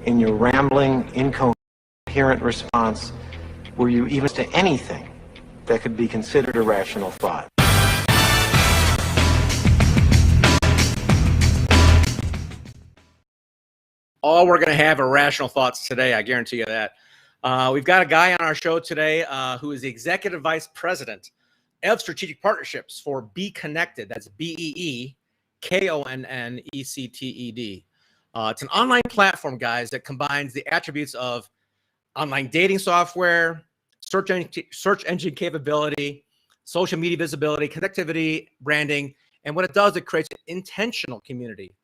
In your rambling, incoherent response, were you even to anything that could be considered a rational thought? Oh, we're going to have irrational thoughts today. I guarantee you that. We've got a guy on our show today who is the Executive Vice President of Strategic Partnerships for BeeKonnected. That's BeeKonnected. It's an online platform, guys, that combines the attributes of online dating software, search engine capability, social media visibility, connectivity, branding. And what it does, it creates an intentional community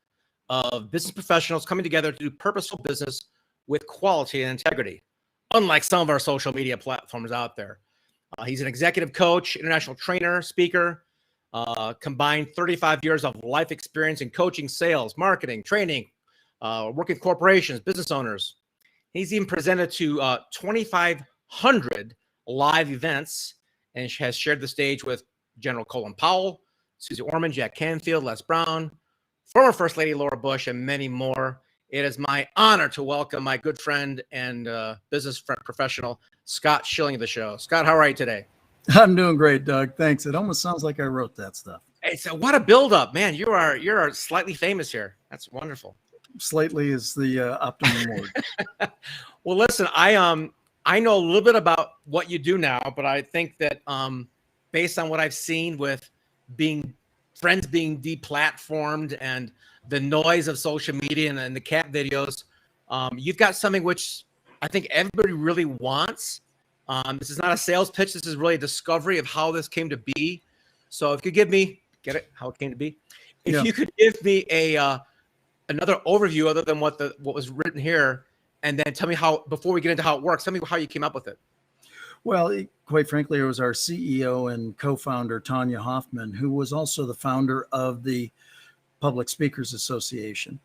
of business professionals coming together to do purposeful business with quality and integrity, unlike some of our social media platforms out there. He's an executive coach, international trainer, speaker, combined 35 years of life experience in coaching, sales, marketing, training, working with corporations, business owners. He's even presented to 2,500 live events and has shared the stage with General Colin Powell, Suze Orman, Jack Canfield, Les Brown, former First Lady Laura Bush, and many more. It is my honor to welcome my good friend and business professional, Scott Schilling, to the show. Scott, how are you today? I'm doing great, Doug. Thanks. It almost sounds like I wrote that stuff. Hey, so what a build-up, man! You're slightly famous here. That's wonderful. Slightly is the optimum word. Well, listen, I know a little bit about what you do now, but I think that based on what I've seen with friends being deplatformed and the noise of social media and the cat videos, you've got something which I think everybody really wants. This is not a sales pitch. This is really a discovery of how this came to be. So if you could give me, how it came to be? If you could give me another overview other than what was written here, and then tell me how, before we get into how it works, tell me how you came up with it. Well, quite frankly, it was our CEO and co-founder, Tanya Hoffman, who was also the founder of the Public Speakers Association.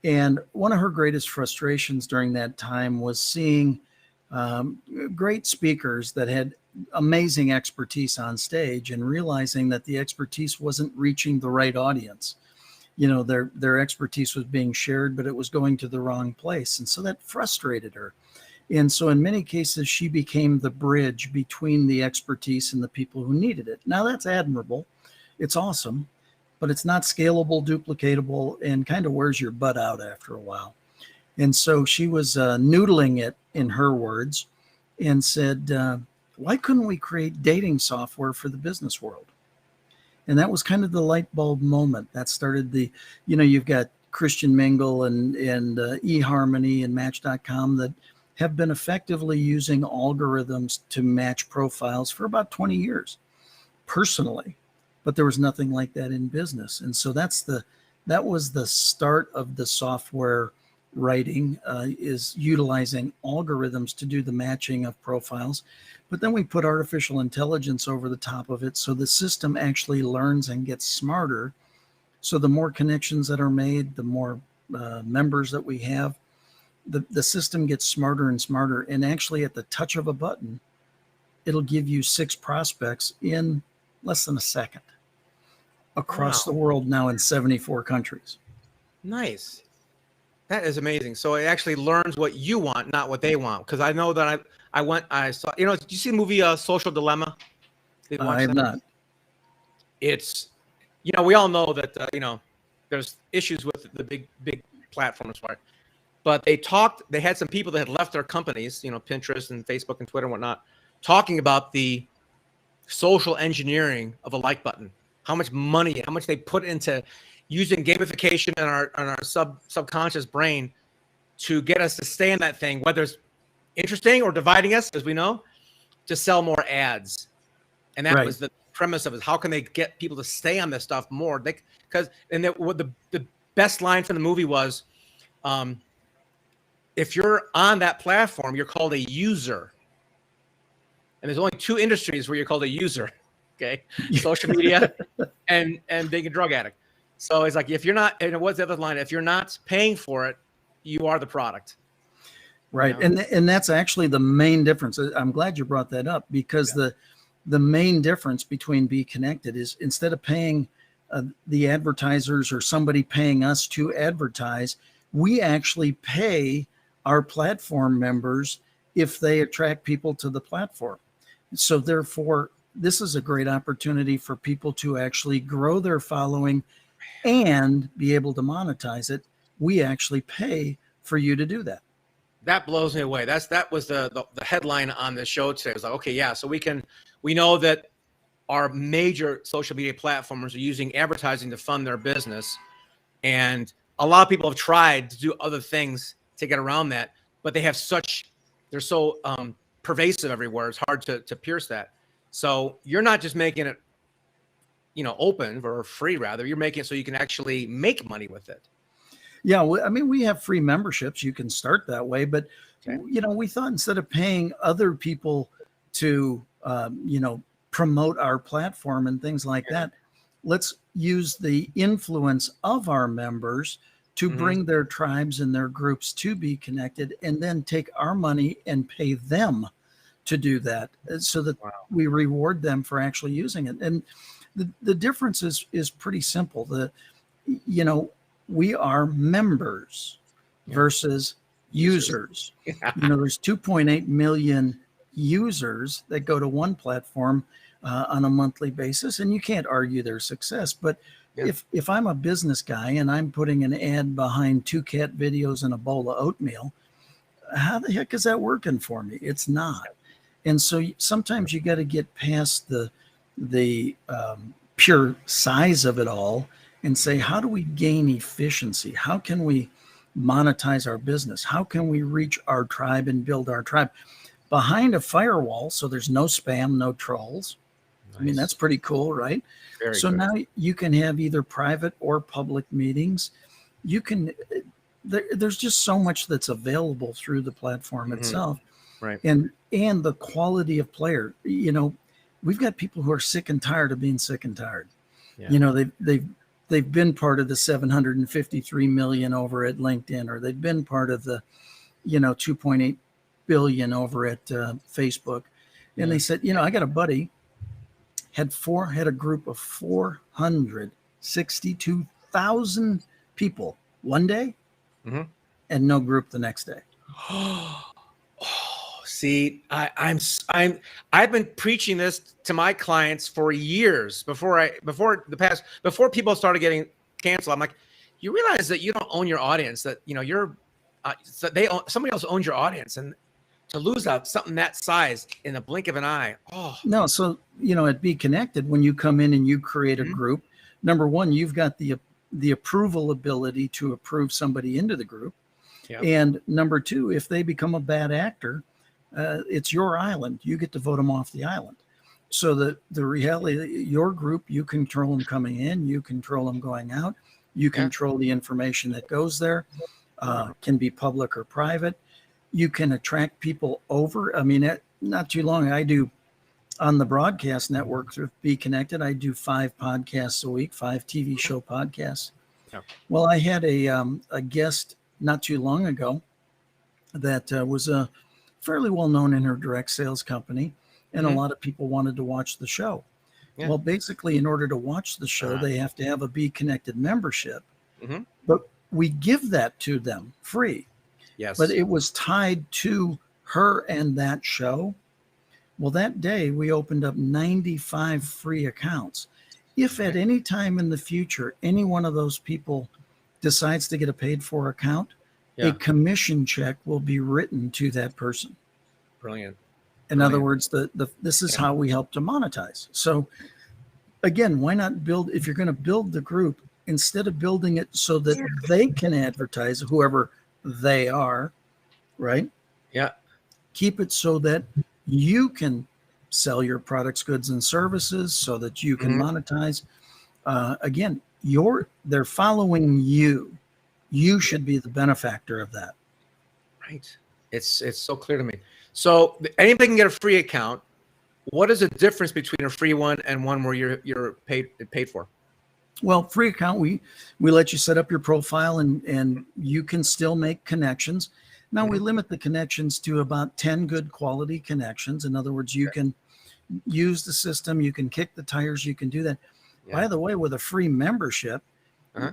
And one of her greatest frustrations during that time was seeing great speakers that had amazing expertise on stage and realizing that the expertise wasn't reaching the right audience. You know, their expertise was being shared, but it was going to the wrong place. And so that frustrated her. And so in many cases, she became the bridge between the expertise and the people who needed it. Now that's admirable. It's awesome, but it's not scalable, duplicatable, and kind of wears your butt out after a while. And so she was noodling it, in her words, and said, why couldn't we create dating software for the business world? And that was kind of the light bulb moment that started you've got Christian Mingle and eHarmony and Match.com that have been effectively using algorithms to match profiles for about 20 years personally, but there was nothing like that in business. And so that was the start of the software writing, is utilizing algorithms to do the matching of profiles. But then we put artificial intelligence over the top of it, so the system actually learns and gets smarter. So the more connections that are made, the more members that we have, the system gets smarter and smarter. And actually at the touch of a button, it'll give you 6 prospects in less than a second across the world now in 74 countries. Nice. That is amazing. So it actually learns what you want, not what they want. Because I know that I saw, did you see the movie Social Dilemma? I have not. It's, we all know that, there's issues with the big platforms for it. But they had some people that had left their companies, Pinterest and Facebook and Twitter and whatnot, talking about the social engineering of a like button, how much money, how much they put into using gamification in our subconscious brain to get us to stay in that thing, whether it's interesting or dividing us, as we know, to sell more ads. And that was the premise of it. How can they get people to stay on this stuff more? The best line from the movie was, if you're on that platform, you're called a user. And there's only 2 industries where you're called a user. Okay. Social media and being a drug addict. So it's like, if you're not, and what's the other line? If you're not paying for it, you are the product. Right. And that's actually the main difference. I'm glad you brought that up, because the main difference between BeeKonnected is, instead of paying the advertisers or somebody paying us to advertise, we actually pay our platform members if they attract people to the platform. So therefore, this is a great opportunity for people to actually grow their following and be able to monetize it. We actually pay for you to do that. That blows me away. That was the headline on the show today. It was like, okay, yeah, so we know that our major social media platforms are using advertising to fund their business, and a lot of people have tried to do other things to get around that, but they're so pervasive everywhere. It's hard to pierce that. So you're not just making it, open or free, rather. You're making it so you can actually make money with it. Yeah, I mean, we have free memberships. You can start that way, but Okay. we thought instead of paying other people to, promote our platform and things like that, let's use the influence of our members to bring their tribes and their groups to BeeKonnected, and then take our money and pay them to do that, so that we reward them for actually using it. And the difference is pretty simple. We are members versus users. There's 2.8 million users that go to one platform on a monthly basis, and you can't argue their success. But if I'm a business guy and I'm putting an ad behind 2 cat videos and a bowl of oatmeal, how the heck is that working for me? It's not. And so sometimes you got to get past the pure size of it all and say, how do we gain efficiency? How can we monetize our business? How can we reach our tribe and build our tribe behind a firewall, so there's no spam, no trolls? Nice. I mean, that's pretty cool, right? Very good. Now you can have either private or public meetings. You can, there's just so much that's available through the platform itself. Right. And the quality of player, we've got people who are sick and tired of being sick and tired. Yeah. They've been part of the 753 million over at LinkedIn, or they've been part of the, 2.8 billion over at Facebook. And they said, I got a buddy had a group of 462,000 people one day and no group the next day. See, I've been preaching this to my clients for years before people started getting canceled. I'm like, you realize that you don't own your audience, that somebody else owns your audience, and to lose out something that size in the blink of an eye. Oh no. So, at BeeKonnected, when you come in and you create a group, number one, you've got the approval ability to approve somebody into the group. Yep. And number two, if they become a bad actor, it's your island. You get to vote them off the island. So the reality, your group, you control them coming in, you control them going out, you control the information that goes there, can be public or private. You can attract people over. I mean, not too long, I do on the broadcast network through BeeKonnected, I do 5 podcasts a week, 5 TV show podcasts. Yeah. Well, I had a guest not too long ago that was a fairly well known in her direct sales company, and a lot of people wanted to watch the show. Yeah. Well, basically, in order to watch the show, they have to have a BeeKonnected membership, but we give that to them free. Yes. But it was tied to her and that show. Well, that day we opened up 95 free accounts. If at any time in the future, any one of those people decides to get a paid for account, a commission check will be written to that person. Brilliant. In other words, this is how we help to monetize. So again, why not build, if you're going to build the group, instead of building it so that they can advertise, whoever they are, right? Yeah. Keep it so that you can sell your products, goods, and services, so that you can monetize. Again, they're following you. You should be the benefactor of that. Right. It's so clear to me. So anybody can get a free account. What is the difference between a free one and one where you're paid for? Well, free account, we let you set up your profile, and you can still make connections. Now we limit the connections to about 10 good quality connections. In other words, you can use the system, you can kick the tires, you can do that. Yeah. By the way, with a free membership,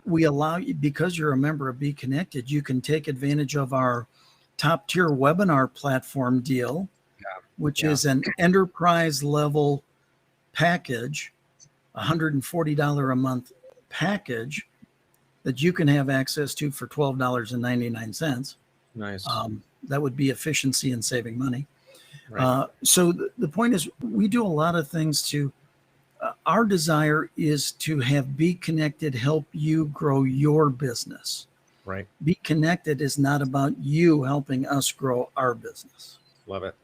we allow you, because you're a member of BeeKonnected, you can take advantage of our top tier webinar platform deal, which is an enterprise level package, $140 a month package that you can have access to for $12.99. Nice. That would be efficiency and saving money. Right. So the point is, we do a lot of things to, our desire is to have BeeKonnected help you grow your business. Right. BeeKonnected is not about you helping us grow our business. Love it.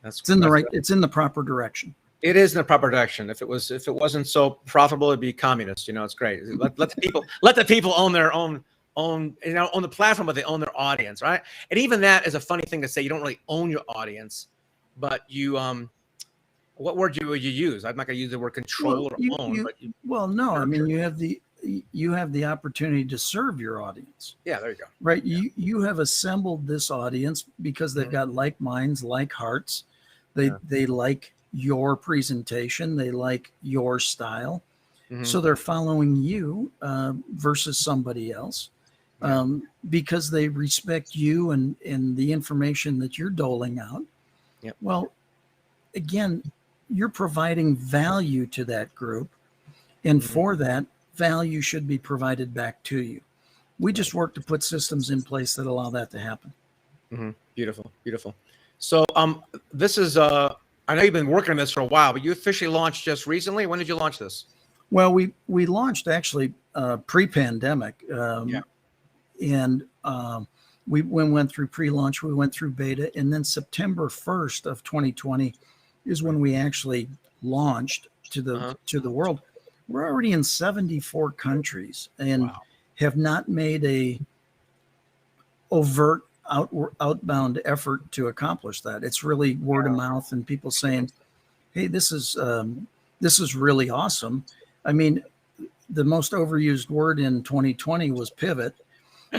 It's in the right, it's in the proper direction. It is in the proper direction. If it wasn't so profitable, it'd be communist. You know, it's great. Let the people own their own own the platform, but they own their audience, right? And even that is a funny thing to say. You don't really own your audience, but you what word would you use? I'm not going to use the word control or own. No, I mean you have the opportunity to serve your audience. Yeah, there you go. Right. Yeah. You have assembled this audience because they've got like minds, like hearts. They like your presentation. They like your style. So they're following you versus somebody else because they respect you and the information that you're doling out. Yep. Well, again, you're providing value to that group. And for that, value should be provided back to you. We just work to put systems in place that allow that to happen. Beautiful, beautiful. So this is, I know you've been working on this for a while, but you officially launched just recently. When did you launch this? Well, we launched actually pre-pandemic. And we went through pre-launch, we went through beta, and then September 1st of 2020 is when we actually launched to the world. We're already in 74 countries and have not made a overt outbound effort to accomplish that. It's really word of mouth and people saying, "Hey, this is really awesome." I mean, the most overused word in 2020 was pivot.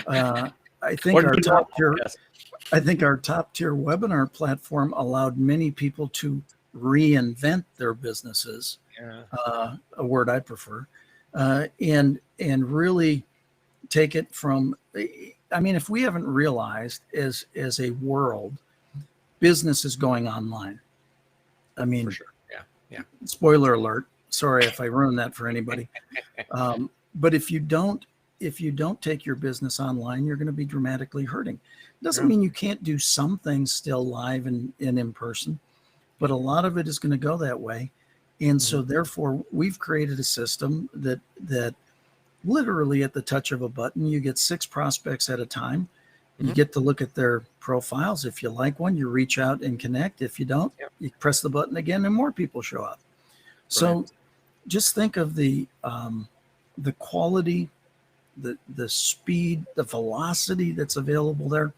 I think our top tier webinar platform allowed many people to reinvent their businesses. A word I prefer, and really take it from. I mean, if we haven't realized as a world, business is going online. I mean, for sure. Yeah. Spoiler alert. Sorry if I ruined that for anybody. But if you don't take your business online, you're going to be dramatically hurting. It doesn't mean you can't do some things still live and in person, but a lot of it is going to go that way. And so therefore we've created a system that literally at the touch of a button, you get 6 prospects at a time. You get to look at their profiles. If you like one, you reach out and connect. If you don't, you press the button again and more people show up. So just think of the quality, the speed, the velocity that's available there.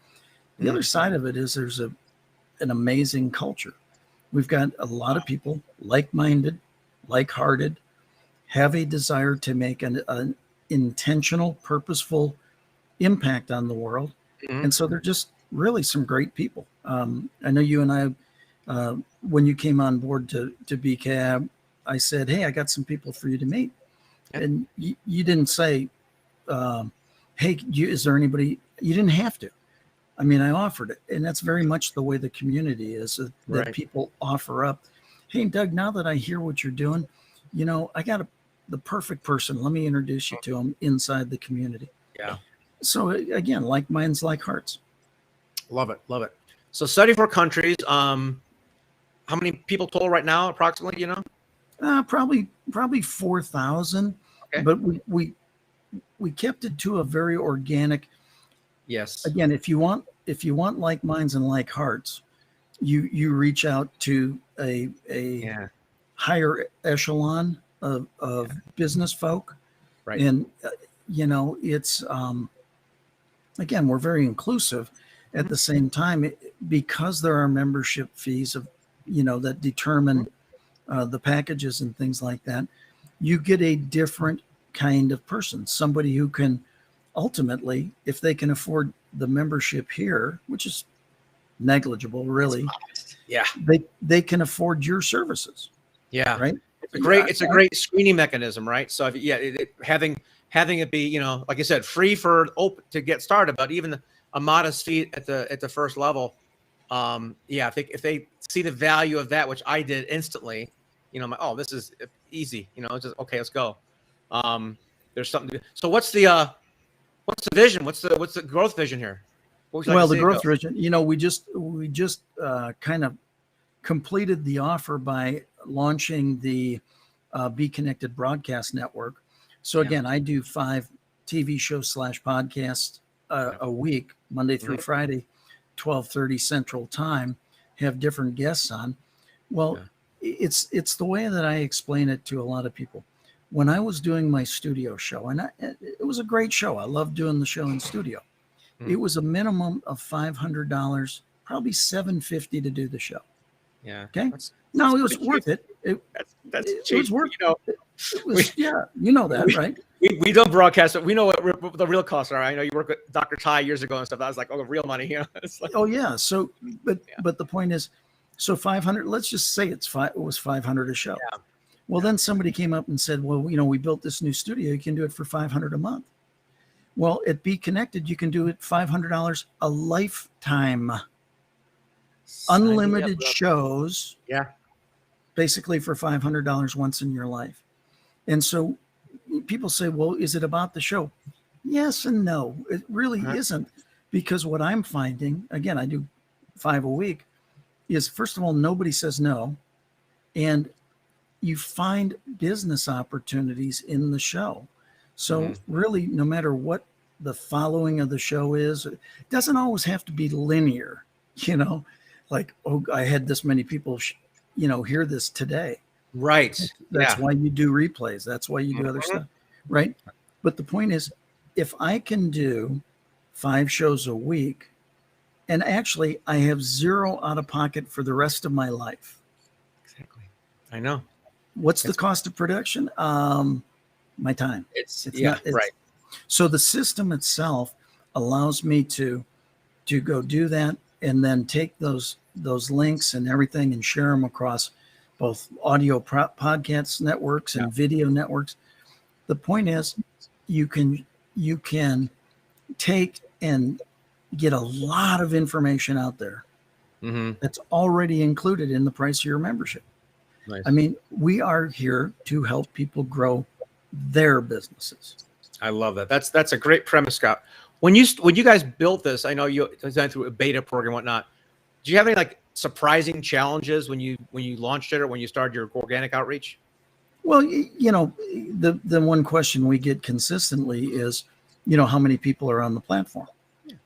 The other side of it is there's an amazing culture. We've got a lot of people like-minded, like-hearted, have a desire to make an intentional, purposeful impact on the world. And so they're just really some great people. I know you and I, when you came on board to BeeKonnected, I said, "Hey, I got some people for you to meet." And you didn't say, "Hey, is there anybody?" You didn't have to. I mean, I offered it. And that's very much the way the community is, that people offer up, "Hey, Doug, now that I hear what you're doing, I got the perfect person. Let me introduce you to them inside the community." Yeah. So again, like minds, like hearts. Love it. Love it. So 74 countries. How many people total right now, approximately, Probably 4,000. Okay. But we kept it to a very organic. Yes. Again, if you want like minds and like hearts, you reach out to a higher echelon of business folk. Right. And it's again, we're very inclusive at the same time, because there are membership fees of that determine the packages and things like that. You get a different kind of person, somebody who can ultimately, if they can afford the membership here, which is negligible, really, they can afford your services. Yeah. Right. It's a great screening mechanism, right? So if, having it be, like I said, free to get started, but even a modest fee at the first level, yeah, if they see the value of that, which I did instantly, oh, this is easy, it's just okay, let's go. There's something to do. So what's the vision? What's the growth vision here? What would you like Well, to the see it growth go? vision, we just kind of completed the offer by launching the BeeKonnected broadcast network. So Yeah. again, I do 5 TV shows / podcasts a week, Monday through Friday, 12:30 Central Time, have different guests on. Well, it's the way that I explain it to a lot of people. When I was doing my studio show, and it was a great show. I loved doing the show in studio. It was a minimum of $500, probably $750 to do the show. Yeah. Okay. That's No, it was pretty worth cheap. it. That's It cheap. was worth it. It was, yeah, we- right? We don't broadcast it. We know what the real costs are. I know you worked with Dr. Ty years ago and stuff. That was like, oh, real money. It's like, Oh yeah. So, but the point is, so 500. Let's just say it was 500 a show. Yeah. Well, then somebody came up and said, well, we built this new studio. You can do it for $500 a month. Well, at BeeKonnected, you can do it $500 a lifetime. Unlimited shows. Yeah. Basically for $500 once in your life. And so people say, well, is it about the show? Yes and no. It really isn't, because what I'm finding, again, I do 5 a week, is first of all, nobody says no. And you find business opportunities in the show. So really, no matter what the following of the show is, it doesn't always have to be linear, like, oh, I had this many people, hear this today. Right. That's why you do replays. That's why you do other stuff. Right. But the point is, if I can do 5 shows a week, and actually I have 0 out of pocket for the rest of my life. Exactly. I know. What's the cost of production? My time. It's right. So the system itself allows me to go do that, and then take those links and everything and share them across both audio podcast networks and video networks. The point is, you can take and get a lot of information out there that's already included in the price of your membership. Nice. I mean, we are here to help people grow their businesses. I love that. That's a great premise, Scott. When you guys built this, I know you designed through a beta program and whatnot. Do you have any like surprising challenges when you launched it or when you started your organic outreach? Well, the one question we get consistently is, how many people are on the platform? Yeah.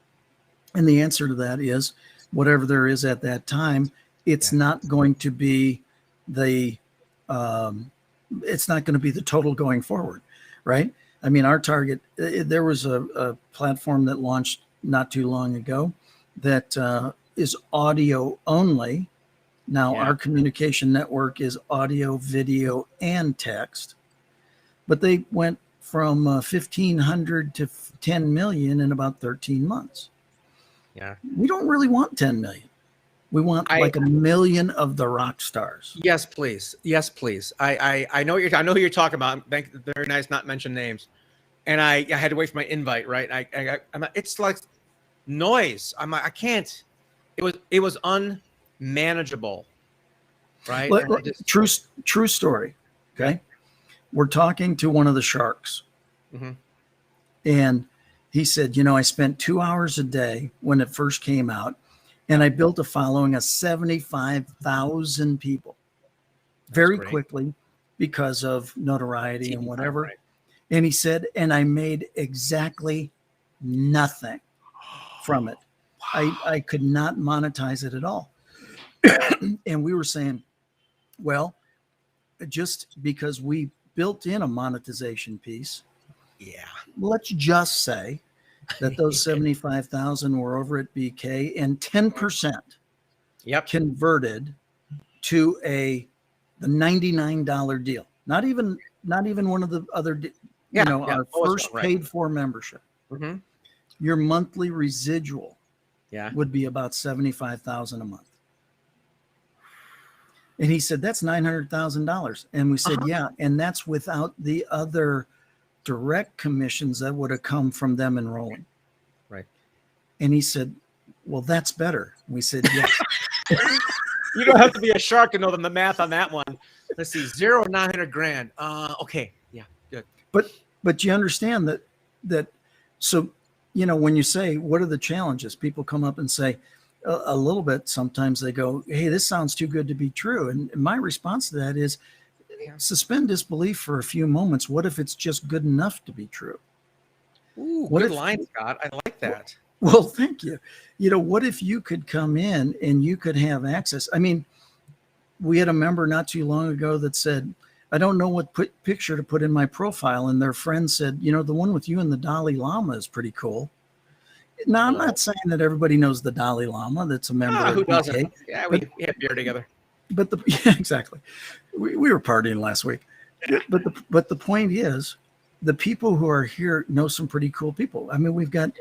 And the answer to that is whatever there is at that time. It's not going to be it's not going to be the total going forward, right? I mean, our target, there was a platform that launched not too long ago that is audio only. Now, our communication network is audio, video, and text. But they went from 1,500 to 10 million in about 13 months. Yeah. We don't really want 10 million. We want like 1 million of the rock stars. Yes, please. Yes, please. I know who you're talking about. Very nice not mention names. And I had to wait for my invite, right? It's like noise. I can't. It was unmanageable, right? True story. Okay. We're talking to one of the sharks. And he said, I spent 2 hours a day when it first came out, and I built a following of 75,000 people very quickly because of notoriety and whatever. Right. And he said, and I made exactly nothing from it. Wow. I could not monetize it at all. And we were saying, well, just because we built in a monetization piece, let's just say that those 75,000 were over at BK, and 10% converted to the $99 deal. Not even one of the other, our first paid for membership. Your monthly residual would be about 75,000 a month. And he said, that's $900,000. And we said, and that's without the other direct commissions that would have come from them enrolling. Right. And he said, well, that's better. We said, yes. You don't have to be a shark to know the math on that one. Let's see, 0 900 grand. Okay, yeah, good. But you understand that. So, when you say, what are the challenges? People come up and say a little bit. Sometimes they go, hey, this sounds too good to be true. And my response to that is, suspend disbelief for a few moments. What if it's just good enough to be true? Ooh, What good if, line, Scott. I like that. Well, thank you. What if you could come in and you could have access? I mean, we had a member not too long ago that said, I don't know what picture to put in my profile. And their friend said, the one with you and the Dalai Lama is pretty cool. Now, I'm not saying that everybody knows the Dalai Lama that's a member of who BK, doesn't? Yeah, we had beer together. But yeah, exactly. We were partying last week. But the point is, the people who are here know some pretty cool people. I mean, we've got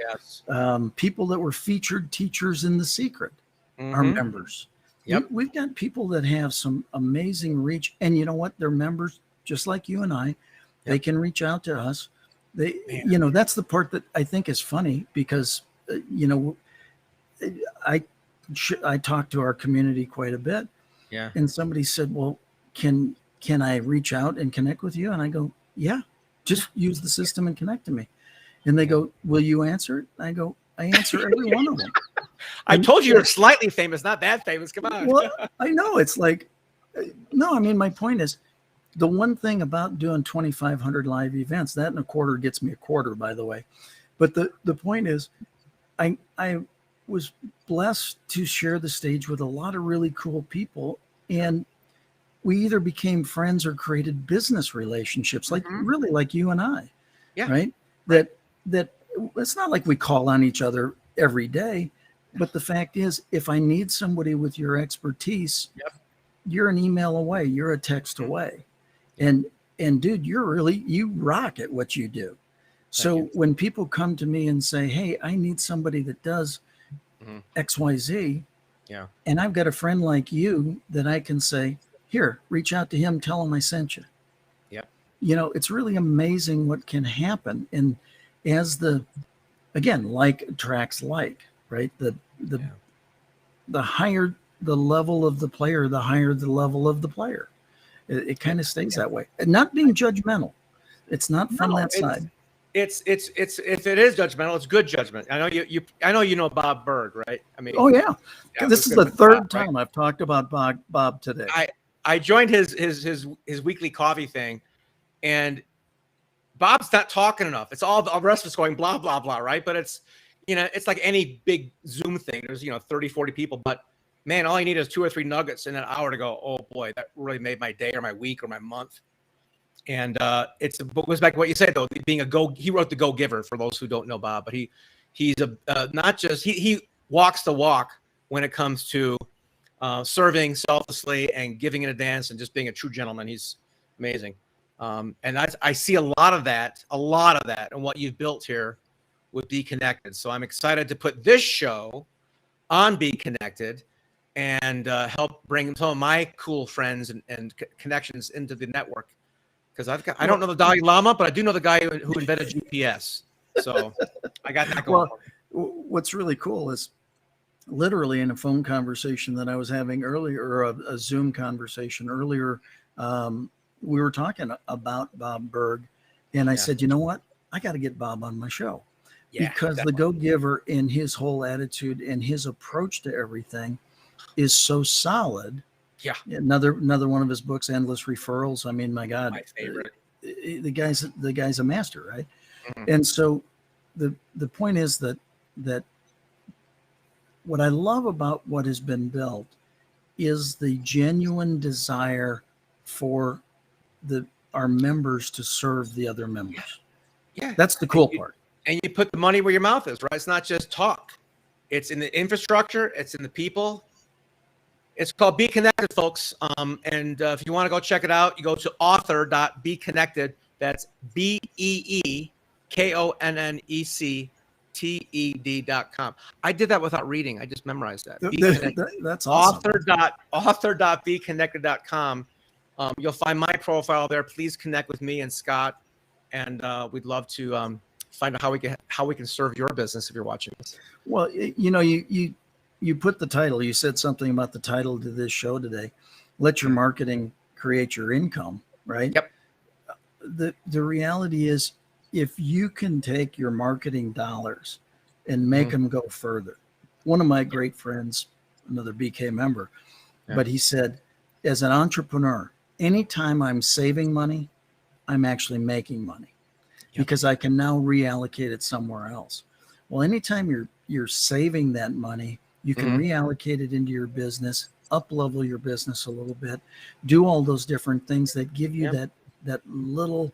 people that were featured teachers in The Secret, our members. Yep. We've got people that have some amazing reach. And you know what? They're members just like you and I. Yep. They can reach out to us. That's the part that I think is funny because, I talk to our community quite a bit. Yeah. And somebody said, well, can I reach out and connect with you? And I go, yeah, just use the system and connect to me. And they go, will you answer it? I go, I answer every one of them. I told you you're slightly famous, not that famous. Come on. Well, I know. It's like, no, I mean, my point is, the one thing about doing 2,500 live events, that in a quarter gets me a quarter, by the way. But the point is, I was blessed to share the stage with a lot of really cool people. And we either became friends or created business relationships, really like you and I, right? That it's not like we call on each other every day, but the fact is, if I need somebody with your expertise, you're an email away, you're a text away. And dude, you rock at what you do. So when people come to me and say, hey, I need somebody that does XYZ, and I've got a friend like you that I can say, here, reach out to him, tell him I sent you. It's really amazing what can happen. And as like attracts like, right? The higher the level of the player, the higher the level of the player. It kind of stays that way. And not being judgmental. It's not from that side. It's if it is judgmental, it's good judgment. I know you know Bob Berg, right? I mean, oh yeah. This is the third time I've talked about Bob today. I joined his weekly coffee thing, and Bob's not talking enough. It's all the rest of us going blah blah blah, right? But it's it's like any big Zoom thing. There's 30, 40 people, but man, all you need is 2 or 3 nuggets in an hour to go, oh boy, that really made my day or my week or my month. And it goes back to what you said though, he wrote The Go Giver for those who don't know Bob, but he's not just he walks the walk when it comes to serving selflessly and giving in advance and just being a true gentleman. He's amazing. And I see a lot of that and what you've built here with BeeKonnected. So I'm excited to put this show on BeeKonnected and help bring some of my cool friends and connections into the network. Because I don't know the Dalai Lama, but I do know the guy who invented GPS. So I got that going. Well, what's really cool is literally in a phone conversation that I was having earlier, or a Zoom conversation earlier, we were talking about Bob Berg. And I said, you know what? I got to get Bob on my show. Because definitely. The Go-Giver and his whole attitude and his approach to everything is so solid. Yeah. Another one of his books, Endless Referrals. I mean, my God, my favorite. The guy's a master, right? Mm-hmm. And so the point is that what I love about what has been built is the genuine desire for our members to serve the other members. Yeah. That's the cool part. And you put the money where your mouth is, right? It's not just talk. It's in the infrastructure. It's in the people. It's called BeeKonnected, folks. And if you want to go check it out, you go to author.beekonnected. That's BeeKonnected.com. I did that without reading. I just memorized that. That's awesome. Author.beekonnected.com. You'll find my profile there. Please connect with me and Scott. And we'd love to find out how we can serve your business if you're watching this. Well, you put the title. You said something about the title to this show today. Let your marketing create your income, right? Yep. The reality is, if you can take your marketing dollars and make them go further. One of my great friends, another BK member, but he said, as an entrepreneur, anytime I'm saving money, I'm actually making money because I can now reallocate it somewhere else. Well, anytime you're saving that money, you can reallocate it into your business, up-level your business a little bit, do all those different things that give you that little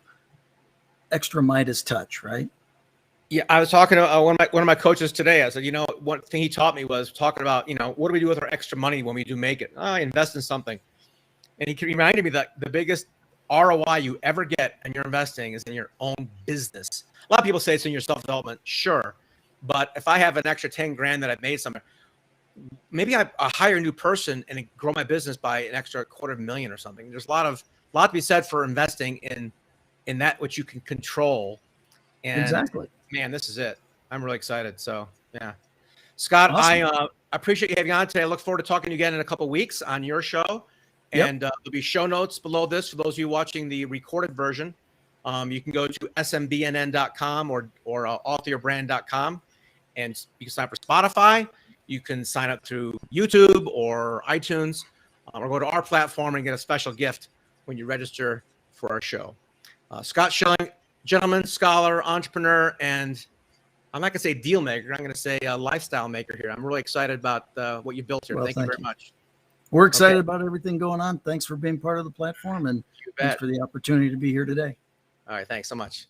extra Midas touch, right? Yeah, I was talking to one of my coaches today. I said, one thing he taught me was talking about, what do we do with our extra money when we do make it? I invest in something. And he reminded me that the biggest ROI you ever get in your investing is in your own business. A lot of people say it's in your self-development. Sure. But if I have an extra 10 grand that I've made somewhere, maybe I hire a new person and grow my business by an extra $250,000 or something. There's a lot to be said for investing in that which you can control. And exactly, man, this is it. I'm really excited. So yeah, Scott, awesome. I appreciate you having me on today. I look forward to talking to you again in a couple of weeks on your show. And there'll be show notes below this for those of you watching the recorded version. You can go to smbnn.com or authoryourbrand.com, and you can sign up for Spotify. You can sign up through YouTube or iTunes, or go to our platform and get a special gift when you register for our show. Scott Schilling, gentleman, scholar, entrepreneur, and I'm not going to say deal maker. I'm going to say a lifestyle maker here. I'm really excited about what you built here. Well, thank you very much. We're excited about everything going on. Thanks for being part of the platform, and You bet. thanks for the opportunity to be here today. All right. Thanks so much.